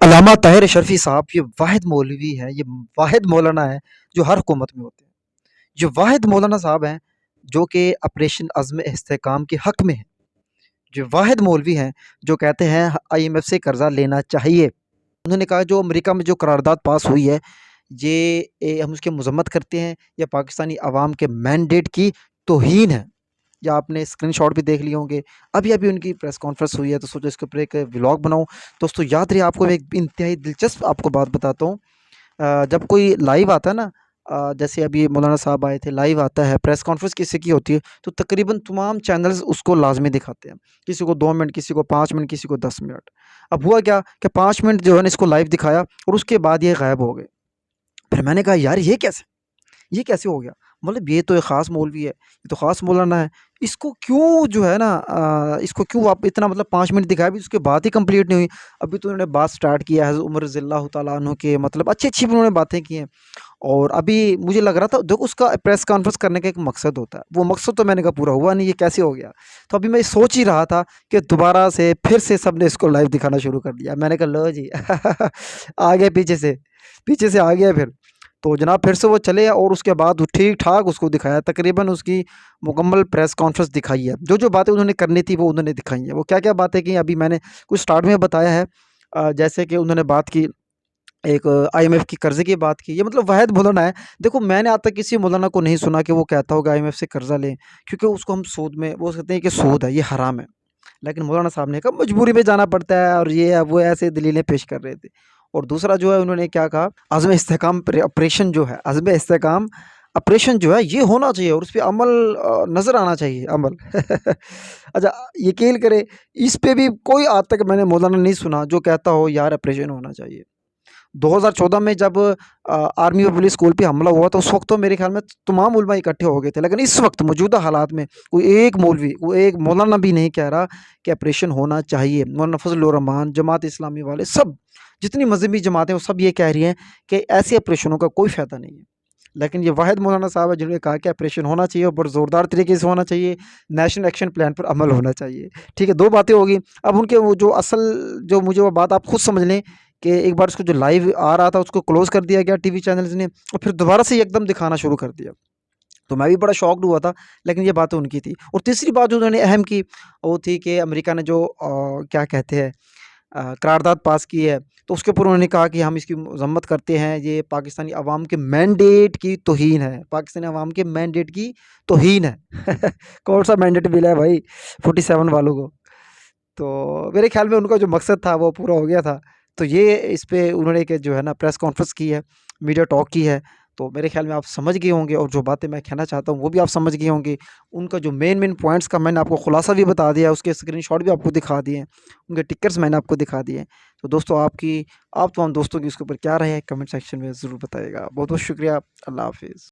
अल्लामा ताहिर शर्फ़ी साहब ये वाहिद मौलवी है, ये वाहिद मौलाना है जो हर हुकूमत में होते हैं। ये वाहिद मौलाना साहब हैं जो कि ऑपरेशन अज़्म इस्तेहकाम के हक़ में हैं। जो वाहिद मौलवी हैं जो कहते हैं आईएमएफ से कर्ज़ा लेना चाहिए। उन्होंने कहा जो अमेरिका में जो करारदाद पास हुई है ये हम उसकी मज़म्मत करते हैं, ये पाकिस्तानी अवाम के मैंडेट की तौहीन है। या आपने स्क्रीनशॉट भी देख लिए होंगे। अभी-अभी उनकी प्रेस कॉन्फ्रेंस हुई है तो सोचा इसके ऊपर एक व्लॉग बनाऊँ। दोस्तों याद रहे आपको एक इंतहाई दिलचस्प आपको बात बताता हूँ। जब कोई लाइव आता है ना, जैसे अभी मौलाना साहब आए थे, लाइव आता है, प्रेस कॉन्फ्रेंस किसी की होती है तो तकरीबन तमाम चैनल्स उसको लाज़मी दिखाते हैं। किसी को 2 मिनट, किसी को 5 मिनट, किसी को 10 मिनट। अब हुआ क्या कि 5 मिनट जो है ना इसको लाइव दिखाया और उसके बाद ये गायब हो गए। फिर मैंने कहा यार ये कैसे? ये कैसे हो गया? मतलब ये तो एक ख़ास मौलवी है, ये तो ख़ास मौलाना है, इसको क्यों जो है ना इसको क्यों आप इतना मतलब 5 मिनट दिखाया भी उसके बाद ही कंप्लीट नहीं हुई। अभी तो उन्होंने बात स्टार्ट किया है उमर रज़ियल्लाहु तआला अन्हु के मतलब अच्छी-अच्छी भी उन्होंने बातें की हैं। और अभी मुझे लग रहा था देखो उसका प्रेस कॉन्फ्रेंस करने का एक मकसद होता है, वो मकसद तो मैंने कहा पूरा हुआ नहीं, ये कैसे हो गया? तो अभी मैं सोच ही रहा था कि दोबारा से फिर से सबने इसको लाइव दिखाना शुरू कर दिया। मैंने कहा लो जी आ गए पीछे से आ गया फिर। तो जनाब फिर से वो चले और उसके बाद ठीक-ठाक उसको दिखाया, तकरीबन उसकी मुकम्मल प्रेस कॉन्फ्रेंस दिखाई है। जो-जो बातें उन्होंने करनी थी वो उन्होंने दिखाई हैं। वो क्या-क्या बातें की अभी मैंने कुछ स्टार्ट में बताया है। जैसे कि उन्होंने बात की एक आईएमएफ की कर्ज़े की बात की, ये मतलब वाहिद मौलाना है। देखो मैंने आज तक किसी मौलाना को नहीं सुना कि वो कहता होगा आईएमएफ से कर्ज़ा लें, क्योंकि उसको हम सूद में वो कहते हैं कि सूद है, ये हराम है। लेकिन मौलाना साहब ने कहा मजबूरी में जाना पड़ता है और ये है, वो है, ऐसे दलीलें पेश कर रहे थे। और दूसरा जो है उन्होंने क्या कहा, अज़्म इस्तेहकाम ऑपरेशन जो है, अज़्म इस्तेहकाम ऑपरेशन जो है ये होना चाहिए और उसपे अमल नज़र आना चाहिए अमल। अच्छा यकीन करें इस पे भी कोई आज तक मैंने मौलाना नहीं सुना जो कहता हो यार ऑपरेशन होना चाहिए। 2014 में जब आर्मी और पुलिस स्कूल पे हमला हुआ तो उस वक़्त तो मेरे ख़्याल में तमाम उलमा इकट्ठे हो गए थे। लेकिन इस वक़्त मौजूदा हालात में कोई एक मौलवी, कोई एक मौलाना भी नहीं कह रहा कि ऑपरेशन होना चाहिए। मौलाना फज़लुर रहमान, जमात इस्लामी वाले सब जितनी मज़हबी जमातें हैं वो सब ये कह रही हैं कि ऐसे ऑपरेशनों का कोई फ़ायदा नहीं है। लेकिन ये वाहिद मौलाना साहब है जिन्होंने कहा कि ऑपरेशन होना चाहिए और बड़े ज़ोरदार तरीके से होना चाहिए, नेशनल एक्शन प्लान पर अमल होना चाहिए। ठीक है, 2 बातें हो गई। अब उनके वो जो असल जो मुझे वो बात आप खुद समझ लें कि एक बार उसको जो लाइव आ रहा था उसको क्लोज़ कर दिया गया टीवी चैनल्स ने और फिर दोबारा से एकदम दिखाना शुरू कर दिया। तो मैं भी बड़ा शॉक्ड हुआ था, लेकिन ये बातें उनकी थी। और तीसरी बात जो उन्होंने अहम की, वो थी कि अमेरिका ने जो क्या कहते हैं करारदाद पास की है, तो उसके ऊपर उन्होंने कहा कि हम इसकी मज़म्मत करते हैं, ये पाकिस्तानी अवाम के मैंडेट की तौहीन है, पाकिस्तानी अवाम के मैंडेट की तौहीन है। कौन-सा मैंडेट मिला है भाई 47 वालों को? तो मेरे ख़्याल में उनका जो मकसद था वो पूरा हो गया था। तो ये इस पे उन्होंने एक जो है ना प्रेस कॉन्फ्रेंस की है, मीडिया टॉक की है। तो मेरे ख़्याल में आप समझ गए होंगे और जो बातें मैं कहना चाहता हूँ वो भी आप समझ गए होंगे। उनका जो मेन पॉइंट्स का मैंने आपको खुलासा भी बता दिया, उसके स्क्रीनशॉट भी आपको दिखा दिए हैं, उनके टिकर्स मैंने आपको दिखा दिए हैं। तो दोस्तों आप तमाम दोस्तों की उसके ऊपर क्या राय है कमेंट सेक्शन में ज़रूर बताइएगा। बहुत-बहुत शुक्रिया। अल्लाह हाफ़िज़।